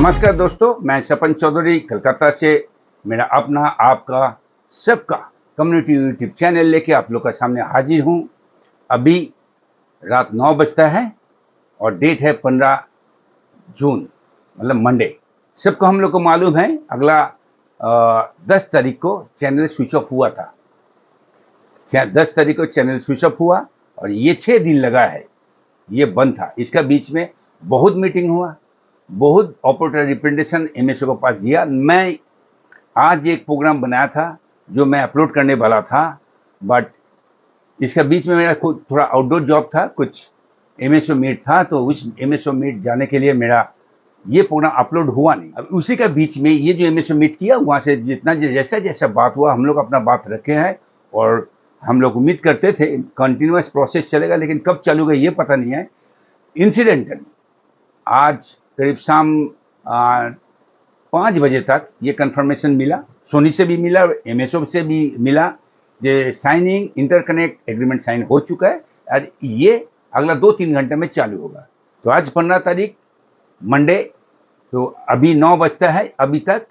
नमस्कार दोस्तों, मैं सपन चौधरी कलकत्ता से मेरा अपना आपका सबका कम्युनिटी यूट्यूब चैनल लेके आप लोग का सामने हाजिर हूँ। अभी रात 9 बजता है और डेट है 15 जून मतलब मंडे। सबको हम लोग को मालूम है अगला 10 तारीख को चैनल स्विच ऑफ हुआ था। 10 तारीख को चैनल स्विच ऑफ हुआ और ये 6 दिन लगा है ये बंद था। इसका बीच में बहुत मीटिंग हुआ, बहुत ऑपरेटर रिप्रेजेंटेशन एमएसओ के पास गया। मैं आज एक प्रोग्राम बनाया था जो मैं अपलोड करने वाला था, बट इसका बीच में मेरा खुद थोड़ा आउटडोर जॉब था, कुछ एमएसओ मीट था, तो उस एमएसओ मीट जाने के लिए मेरा ये प्रोग्राम अपलोड हुआ नहीं। अब उसी का बीच में ये जो एमएसओ मीट किया वहाँ से जितना जैसा जैसा बात हुआ हम लोग अपना बात रखे हैं और हम लोग उम्मीद करते थे कंटिन्यूस प्रोसेस चलेगा, लेकिन कब चालू गया ये पता नहीं है। इंसिडेंटली आज करीब शाम 5 बजे तक ये कंफर्मेशन मिला, सोनी से भी मिला, एमएसओ से भी मिला, ये साइनिंग इंटरकनेक्ट एग्रीमेंट साइन हो चुका है और ये अगला 2-3 घंटे में चालू होगा। तो आज 15 तारीख मंडे, तो अभी 9 बजता है, अभी तक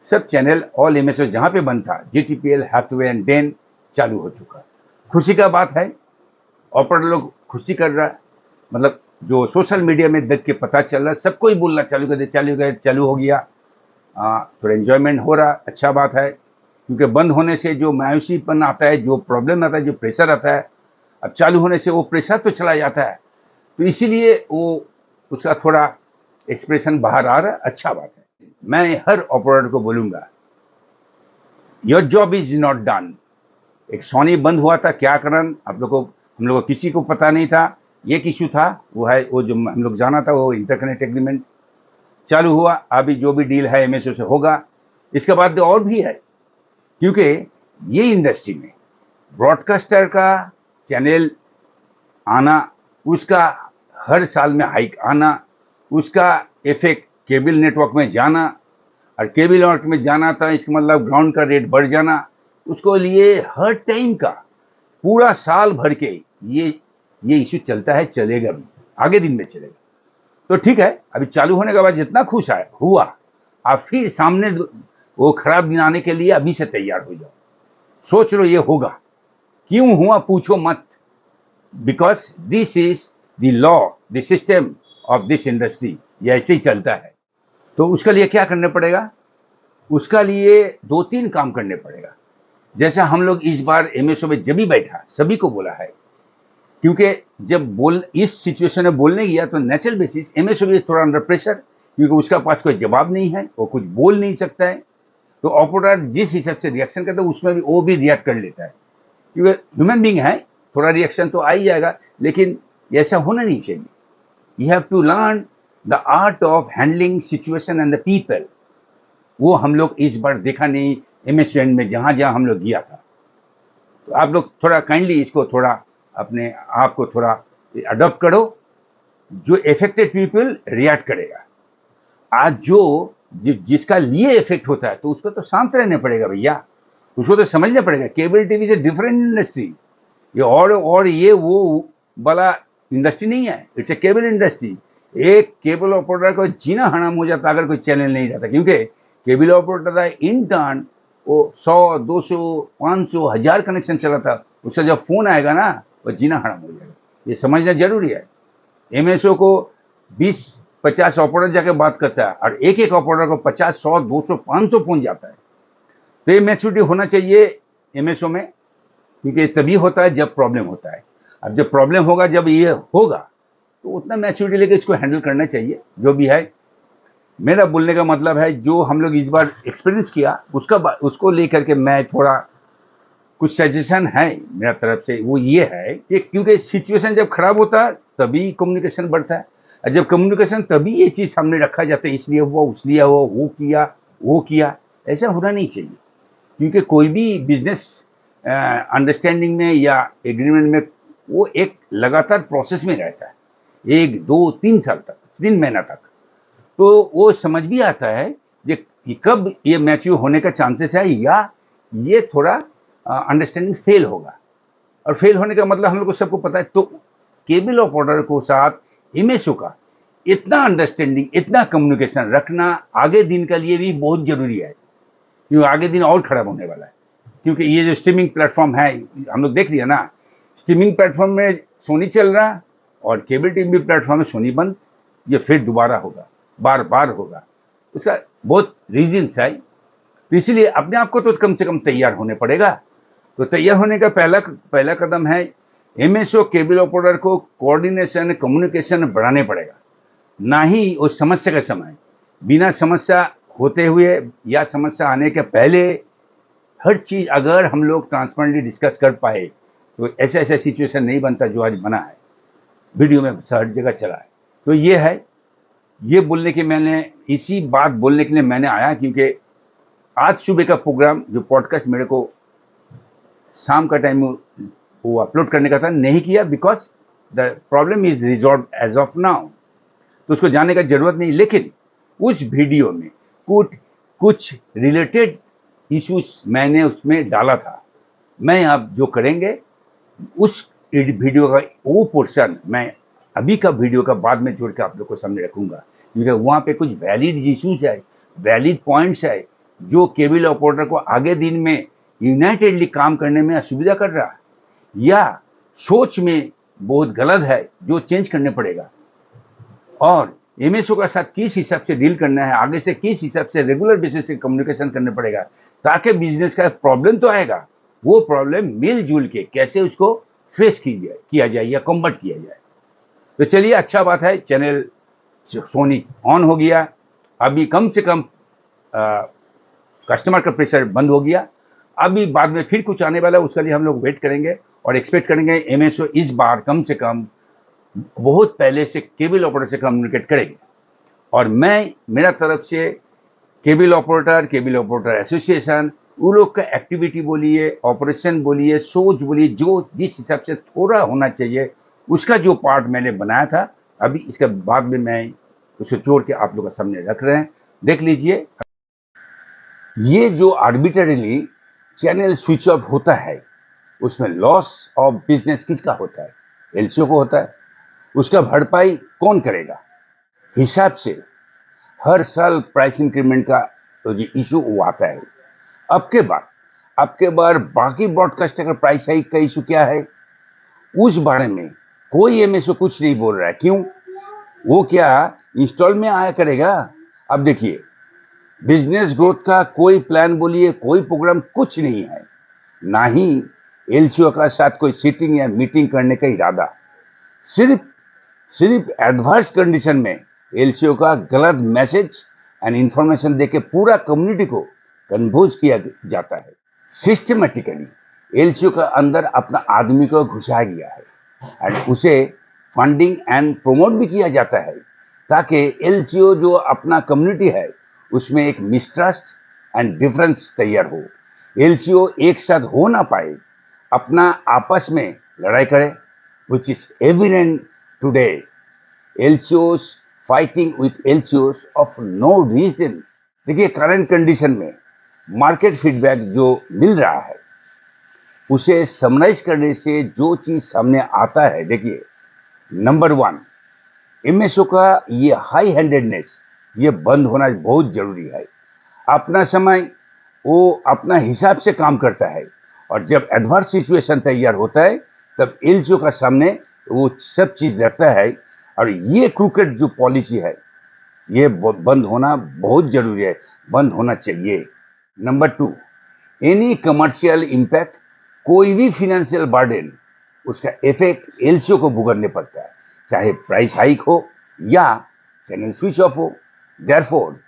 सब चैनल ऑल एमएसओ जहाँ पे बंद था जीटीपीएल, हैथवे एंड डेन चालू हो चुका। खुशी का बात है, ऑपरेटर लोग खुशी कर रहा है, मतलब जो सोशल मीडिया में देख के पता चल रहा है, सबको ही बोलना चालू कर दे चालू हो गया। थोड़ा एंजॉयमेंट हो रहा, अच्छा बात है, क्योंकि बंद होने से जो मायूसीपन आता है, जो प्रॉब्लम आता है, जो प्रेशर आता है, अब चालू होने से वो प्रेशर तो चला जाता है, तो इसीलिए वो उसका थोड़ा एक्सप्रेशन बाहर आ रहा है, अच्छा बात है। मैं हर ऑपरेटर को बोलूँगा, your job is not done. एक सोनी बंद हुआ था, क्या कारण हम लोग को किसी को पता नहीं था। एक इशू था, वो जो हम लोग जाना था, वो इंटरकनेक्ट एग्रीमेंट चालू हुआ। अभी जो भी डील है एमएसओ से होगा। इसके बाद और भी है, क्योंकि ये इंडस्ट्री में ब्रॉडकास्टर का चैनल आना, उसका हर साल में हाइक आना, उसका इफेक्ट केबल नेटवर्क में जाना, और केबल नेटवर्क में जाना था इसका मतलब ग्राउंड का रेट बढ़ जाना, उसको लिए हर टाइम का पूरा साल भर के ये इशू चलता है, चलेगा भी, आगे दिन में चलेगा। तो ठीक है, अभी चालू होने के बाद जितना खुश हुआ, आप फिर सामने वो खराब दिन आने के लिए अभी से तैयार हो जाओ। सोच लो ये होगा, क्यों हुआ पूछो मत, because this is the law, the system of this industry, ये ऐसे ही चलता है। तो उसके लिए क्या करना पड़ेगा? उसका लिए 2-3 काम करने पड़ेगा। जैसा हम लोग इस बार एमएसओ में जब भी बैठा सभी को बोला है, क्योंकि जब इस सिचुएशन में बोलने गया तो नेचुरल बेसिस एमएसओ भी थोड़ा अंडर प्रेशर, क्योंकि उसका पास कोई जवाब नहीं है, वो कुछ बोल नहीं सकता है। तो ऑपरेटर जिस हिसाब से रिएक्शन करता है उसमें भी वो भी रिएक्ट कर लेता है, क्योंकि ह्यूमन बींग है, थोड़ा रिएक्शन तो आ ही जाएगा, लेकिन ऐसा होना नहीं चाहिए। You have to learn the art of handling situation and the people. वो हम लोग इस बार देखा नहीं एमएसओ में, जहाँ जहाँ हम लोग गया था। तो आप लोग थोड़ा काइंडली इसको थोड़ा अपने आप को थोड़ा अडॉप्ट करो, जो इफेक्टेड पीपल रिएक्ट करेगा। आज जिसका लिए इफेक्ट होता है तो उसको तो शांत रहने पड़ेगा भैया, उसको तो समझना पड़ेगा केबल टीवी से डिफरेंट इंडस्ट्री, ये और ये वो वाला इंडस्ट्री नहीं है, इट्स ए केबल इंडस्ट्री। एक केबल ऑपरेटर को जीना हराम हो जाता अगर कोई चैनल नहीं रहता, क्योंकि केबल ऑपरेटर का इन टर्न वो 100, 200, 500, 1000 कनेक्शन चला था, उसका जब फोन आएगा ना वो जीना हराम हो जाएगा, ये समझना जरूरी है। एमएसओ को 20-50 ऑपरेटर जाके बात करता है और एक ऑपरेटर को 50, 100, 200, 500 फोन जाता है। तो ये मैच्योरिटी होना चाहिए एमएसओ में, क्योंकि तभी होता है जब प्रॉब्लम होता है। अब जब प्रॉब्लम होगा, जब ये होगा, तो उतना मैच्योरिटी लेके इसको हैंडल करना चाहिए। जो भी है, मेरा बोलने का मतलब है जो हम लोग इस बार एक्सपीरियंस किया उसको लेकर के मैं थोड़ा कुछ सजेशन है मेरा तरफ से। वो ये है कि क्योंकि सिचुएशन जब खराब होता है तभी कम्युनिकेशन बढ़ता है, और जब कम्युनिकेशन तभी ये चीज़ सामने रखा जाता है, इसलिए हुआ, उसलिए हुआ, वो किया, ऐसा होना नहीं चाहिए। क्योंकि कोई भी बिजनेस अंडरस्टैंडिंग में या एग्रीमेंट में वो एक लगातार प्रोसेस में रहता है, 1, 2, 3 साल तक, 3 महीना तक। तो वो समझ भी आता है कि कब ये मैच्योर होने का चांसेस है या ये थोड़ा अंडरस्टैंडिंग फेल होगा। और फेल होने का मतलब हम लोग को सबको पता है। तो केबल ऑपरेटर को साथ एमएसओ का इतना अंडरस्टैंडिंग, इतना कम्युनिकेशन रखना आगे दिन के लिए भी बहुत जरूरी है, क्योंकि आगे दिन और खराब होने वाला है। क्योंकि ये जो स्ट्रीमिंग प्लेटफॉर्म है, हम लोग देख लिया ना, स्ट्रीमिंग प्लेटफॉर्म में सोनी चल रहा और केबल टीवी प्लेटफॉर्म में सोनी बंद। ये फिर दोबारा होगा, बार बार होगा। उसका बहुत रीजन्स है, तो इसीलिए अपने आप को तो कम से कम तैयार होने पड़ेगा। तो तैयार होने का पहला कदम है एमएसओ केबल ऑपरेटर को कोऑर्डिनेशन, कम्युनिकेशन बढ़ाने पड़ेगा। ना ही उस समस्या का समय, बिना समस्या होते हुए या समस्या आने के पहले हर चीज अगर हम लोग ट्रांसपेरेंटली डिस्कस कर पाए तो ऐसा ऐसा सिचुएशन नहीं बनता जो आज बना है, वीडियो में हर जगह चला है। तो ये है, ये बोलने के मैंने इसी बात बोलने के लिए मैंने आया, क्योंकि आज सुबह का प्रोग्राम जो पॉडकास्ट मेरे को शाम का टाइम वो अपलोड करने का था, नहीं किया because the problem is resolve as of now, तो उसको जानने का जरूरत नहीं। लेकिन उस वीडियो में कुछ रिलेटेड इश्यूज मैंने उसमें डाला था। मैं अब जो करेंगे उस वीडियो का वो पोर्शन मैं अभी का वीडियो का बाद में जोड़ के आप लोग को सामने रखूंगा, क्योंकि वहाँ पे कुछ वैलिड इश्यूज है, वैलिड पॉइंट्स है जो केबल ऑपरेटर को आगे दिन में यूनाइटेडली काम करने में असुविधा कर रहा है या सोच में बहुत गलत है जो चेंज करने पड़ेगा, और एमएसओ का साथ किस हिसाब से डील करना है, आगे से किस हिसाब से रेगुलर बेसिस से कम्युनिकेशन करने पड़ेगा, ताकि बिजनेस का प्रॉब्लम तो आएगा, वो प्रॉब्लम मिलजुल के कैसे उसको फेस किया जाए या कॉम्बट किया जाए। तो चलिए, अच्छा बात है, चैनल सोनी ऑन हो गया, अभी कम से कम कस्टमर का प्रेशर बंद हो गया। अभी बाद में फिर कुछ आने वाला है, उसके लिए हम लोग वेट करेंगे और एक्सपेक्ट करेंगे एमएसओ इस बार कम से कम बहुत पहले से केबल ऑपरेटर से कम्युनिकेट करेंगे। और मैं मेरा तरफ से केबल ऑपरेटर एसोसिएशन, उन लोग का एक्टिविटी बोलिए, ऑपरेशन बोलिए, सोच बोलिए, जो जिस हिसाब से थोड़ा होना चाहिए उसका जो पार्ट मैंने बनाया था, अभी इसके बाद में मैं उसको जोड़ के आप लोग के सामने रख रहे हैं, देख लीजिए। ये जो आर्बिट्रेरीली चैनल स्विच ऑफ होता है, उसमें लॉस ऑफ बिजनेस किसका होता है? एलसीओ को होता है। उसका भरपाई कौन करेगा? हिसाब से हर साल प्राइस इंक्रीमेंट का जो इशू वो आता है। अब के बार बाकी ब्रॉडकास्टर का प्राइस हाइक का इशू क्या है, उस बारे में कोई एमएसओ कुछ नहीं बोल रहा है। क्यों? वो क्या इंस्टॉल में आया करेगा? अब देखिए, बिजनेस ग्रोथ का कोई प्लान बोलिए, कोई प्रोग्राम कुछ नहीं है, ना ही एलसीओ का साथ कोई सीटिंग या मीटिंग करने का इरादा। सिर्फ एडवर्स कंडीशन में एलसीओ का गलत मैसेज एंड इंफॉर्मेशन देके पूरा कम्युनिटी को कन्फ्यूज किया जाता है। सिस्टमेटिकली एलसीओ का अंदर अपना आदमी को घुसाया गया है एंड उसे फंडिंग एंड प्रोमोट भी किया जाता है, ताकि एलसीओ जो अपना कम्युनिटी है उसमें एक मिसट्रस्ट एंड डिफरेंस तैयार हो, एलसीओ एक साथ हो ना पाए, अपना आपस में लड़ाई करे, which is evident today. LCOs fighting with LCOs of no reason. देखिए, करंट कंडीशन में मार्केट फीडबैक जो मिल रहा है उसे समराइज करने से जो चीज सामने आता है, देखिए, नंबर 1, एमएसओ का ये हाई हैंडेडनेस ये बंद होना बहुत जरूरी है। अपना समय वो अपना हिसाब से काम करता है, और जब एडवर्स सिचुएशन तैयार होता है तब एलसीओ का सामने वो सब चीज रखता है, और ये क्रूकेट जो पॉलिसी है ये बंद होना बहुत जरूरी है, बंद होना चाहिए। नंबर 2, एनी कमर्शियल इम्पैक्ट, कोई भी फिनेंशियल बर्डन, उसका इफेक्ट एलसीओ को भुगतने पड़ता है, चाहे प्राइस हाइक हो या चैनल स्विच ऑफ हो। देयरफॉर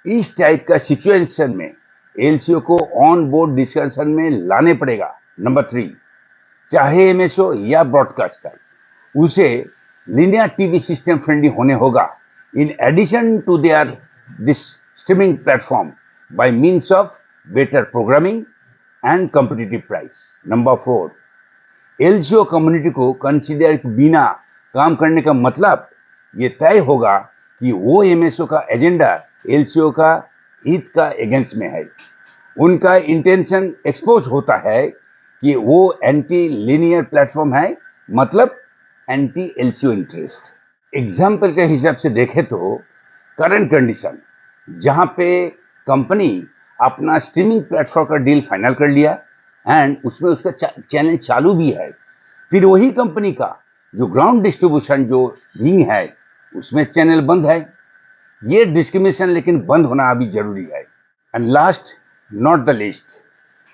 इस टाइप का सिचुएशन में एलसीओ को ऑन बोर्ड डिस्कशन में लाने पड़ेगा। नंबर 3, चाहे एमएसओ या ब्रॉडकास्टर, उसे लिनियर टीवी सिस्टम फ्रेंडली होने होगा, in addition to there this streaming platform, by means of better programming and competitive price. Number 4, LCO community को कंसिडर बिना काम करने का मतलब ये तय होगा कि वो एमएसओ का एजेंडा एलसीओ का हित का अगेंस्ट में है। उनका इंटेंशन एक्सपोज होता है कि वो एंटी लीनियर प्लेटफॉर्म है, मतलब एंटी एलसीओ इंटरेस्ट। एग्जाम्पल के हिसाब से देखें तो करंट कंडीशन जहां पे कंपनी अपना स्ट्रीमिंग प्लेटफॉर्म का डील फाइनल कर लिया एंड उसमें उसका चैनल चालू भी है, फिर वही कंपनी का जो ग्राउंड डिस्ट्रीब्यूशन जो विंग है उसमें चैनल बंद है। ये डिस्क्रिमिनेशन लेकिन बंद होना अभी जरूरी है। And last not the least,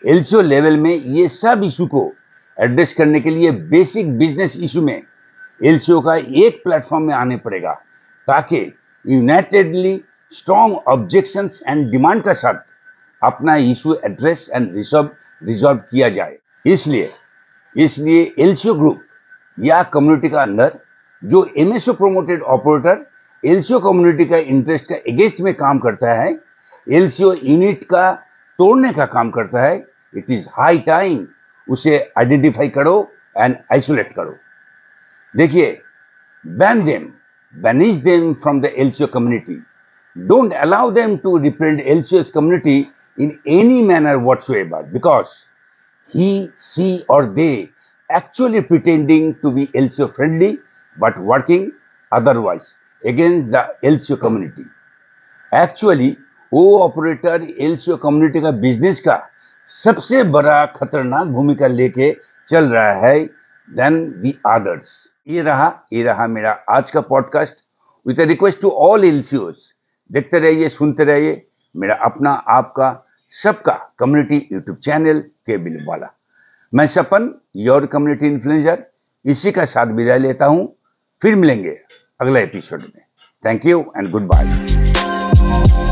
LCO level में ये सब इशू को एड्रेस करने के लिए बेसिक बिजनेस इशू में एलसीओ का एक प्लेटफॉर्म में आने पड़ेगा ताकि unitedly strong objections and demand का साथ अपना इशू एड्रेस एंड रिजॉल्व किया जाए। इसलिए एलसीओ ग्रुप या कम्युनिटी का अंदर जो MSO promoted operator LCO community का इंटरेस्ट का अगेंस्ट में काम करता है, एलसीओ यूनिट का तोड़ने का काम करता है, इट इज हाई टाइम उसे आइडेंटिफाई करो एंड आइसोलेट करो। देखिए, banish them from the LCO community. Don't allow them to represent LCO's community in any manner whatsoever because he, she or they actually pretending to be LCO friendly but working otherwise against the LCO community. Actually, वो operator LCO community का business का सबसे बड़ा खतरनाक भूमिका लेके चल रहा है देन दी अदर्स। ये रहा मेरा आज का podcast with a request to all LCOs. देखते रहिए, सुनते रहिए मेरा अपना आपका सबका कम्युनिटी यूट्यूब चैनल केबिल वाला। मैं सपन योर कम्युनिटी इन्फ्लुएंसर इसी का साथ विदाई लेता हूं। फिर मिलेंगे अगले एपिसोड में। Thank you and good bye.